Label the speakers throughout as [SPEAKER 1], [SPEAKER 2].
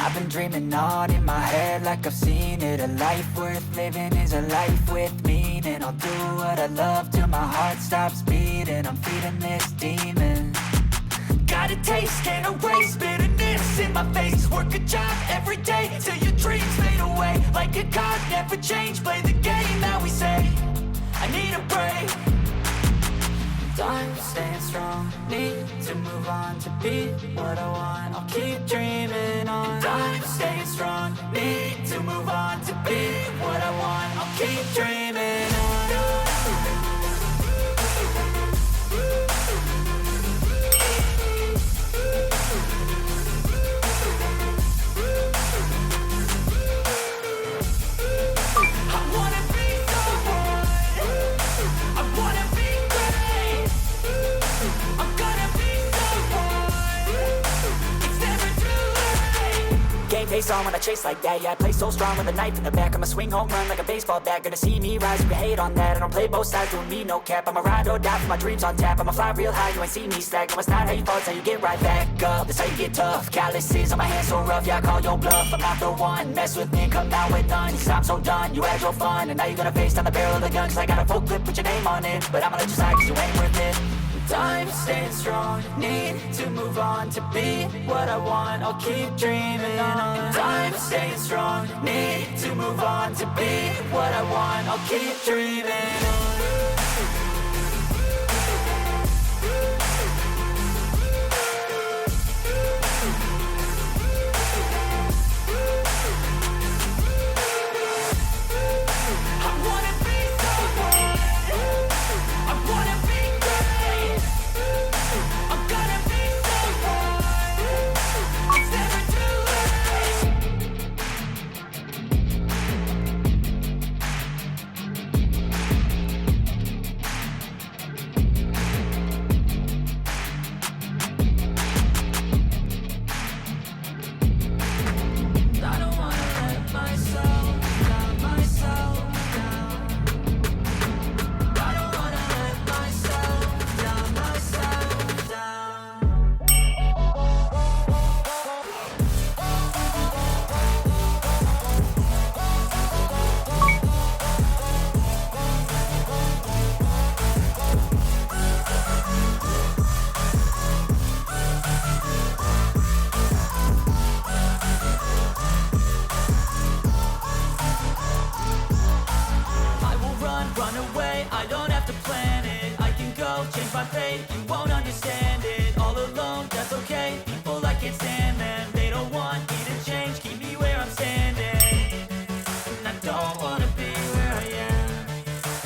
[SPEAKER 1] I've been dreaming on in my head like I've seen it. A life worth living is a life with meaning. I'll do what I love till my heart stops beating. I'm feeding this demon. Got a taste, can't erase bitterness in my face. Work a job every day till your dreams fade away. Like a card, never change, play the game that we say. I need a break. I'm staying strong, need to move on to be what I want. I'll keep dreaming on. I'm staying strong, need to move on to be what I want. I'll keep dreaming on. Face on when I chase like that. Yeah, I play so strong with a knife in the back. I'ma swing home run like a baseball bat. Gonna see me rise, you can hate on that. I don't play both sides, doing me no cap. I'ma ride or die for my dreams on tap. I'ma fly real high, you ain't see me slack. No, it's not how you fall, it's how you get right back up. That's how you get tough. Calluses on my hands so rough, yeah, I call your bluff. I'm not the one, mess with me and come out with none. Cause I'm so done, you had your fun. And now you're gonna face down the barrel of the gun. Cause I got a full clip, put your name on it. But I'ma let you slide cause you ain't worth it. I'm staying strong, need to move on to be what I want. I'll keep dreaming on. I'm staying strong, need to move on to be what I want. I'll keep dreaming on. Change my fate, you won't understand it. All alone, that's okay. People, I can't stand them. They don't want me to change, keep me where I'm standing. And I don't wanna be where I am.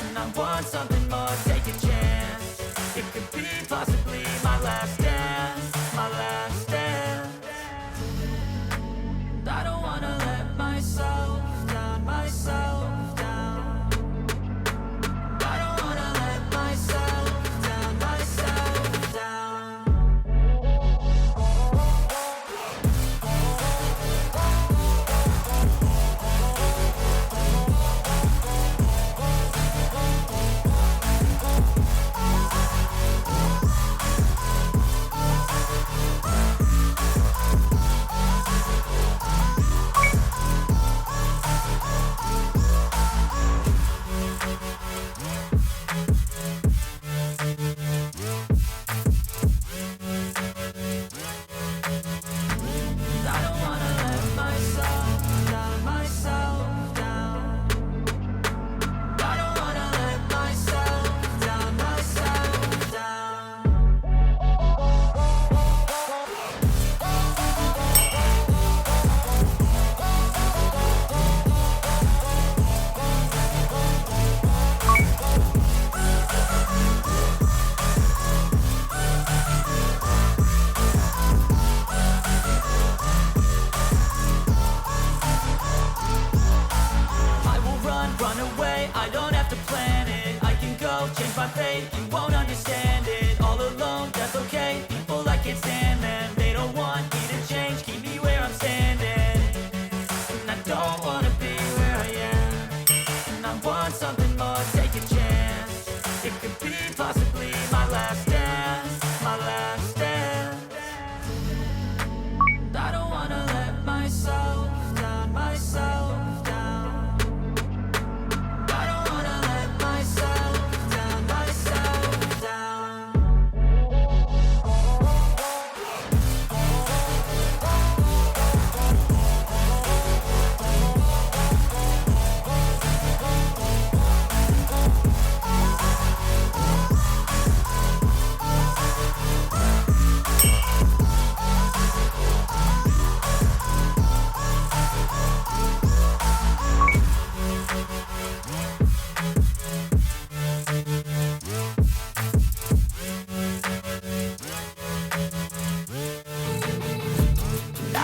[SPEAKER 1] And I want something more, take a chance. It could be possibly my last dance, my last dance. And I don't wanna let myself down, myself down. I don't wanna let myself down, myself down.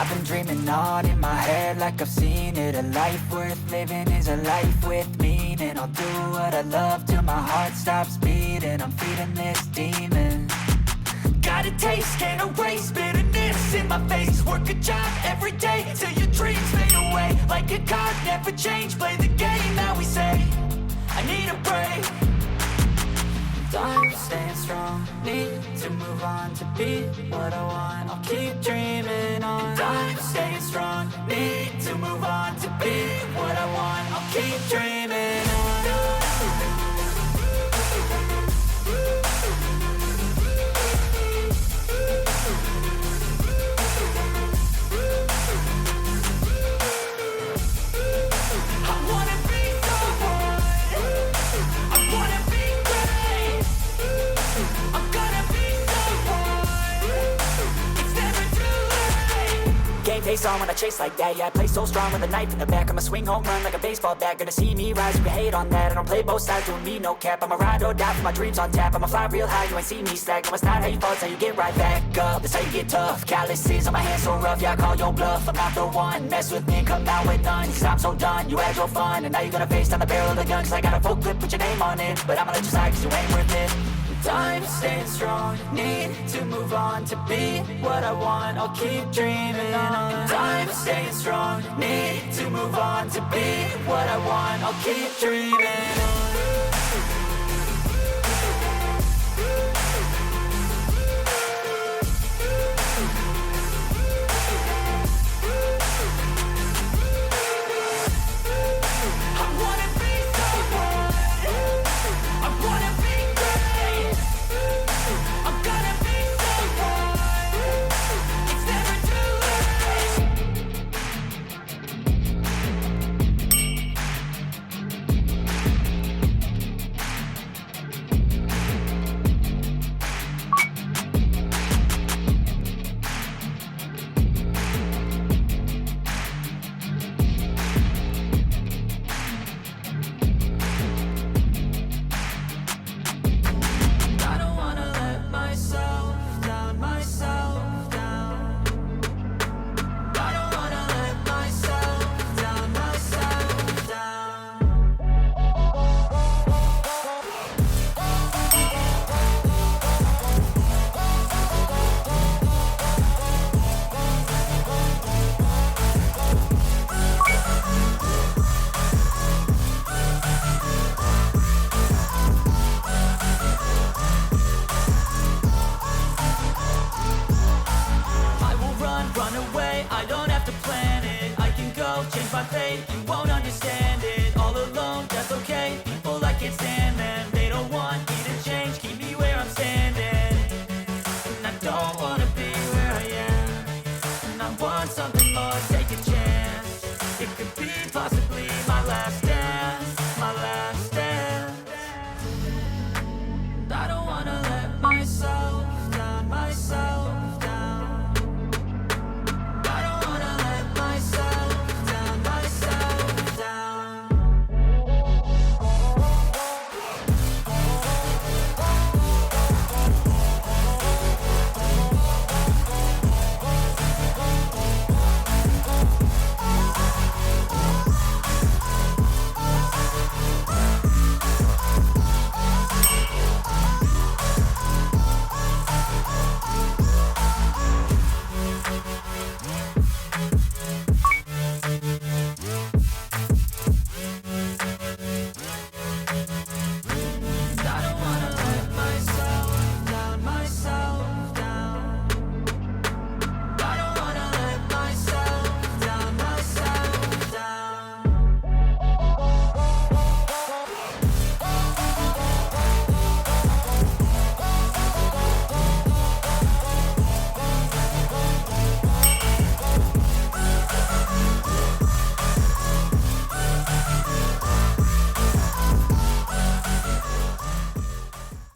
[SPEAKER 1] I've been dreaming on in my head like I've seen it. A life worth living is a life with meaning. I'll do what I love till my heart stops beating. I'm feeding this demon. Got a taste, can't erase bitterness in my face. Work a job every day till your dreams fade away. Like a card, never change, play the game that we say. I need a break. I'm staying strong, need to move on to be what I want. I'll keep dreaming on. I'm staying strong, need to move on to be what I want. I'll keep dreaming on. Face on when I chase like that, yeah, I play so strong with a knife in the back. I'ma swing home run like a baseball bat. Gonna see me rise, you can hate on that. I don't play both sides, doing me no cap. I'ma ride or die for my dreams on tap. I'ma fly real high, you ain't see me slack. No, it's not how you fall, it's how you get right back up. That's how you get tough. Calluses on my hands so rough, yeah, I call your bluff. I'm not the one, mess with me and come out with none. Cause I'm so done, you had your fun. And now you're gonna face down the barrel of the gun. Cause I got a full clip with your name on it. But I'ma let you slide cause you ain't worth it. I'm staying strong, need to move on to be what I want. I'll keep dreaming on. I'm staying strong, need to move on to be what I want. I'll keep dreaming on. Change my fate, you won't understand it. All alone, that's okay. People, I can't stand them. They don't want me to change, keep me where I'm standing. And I don't wanna be where I am. And I want something more, take a chance.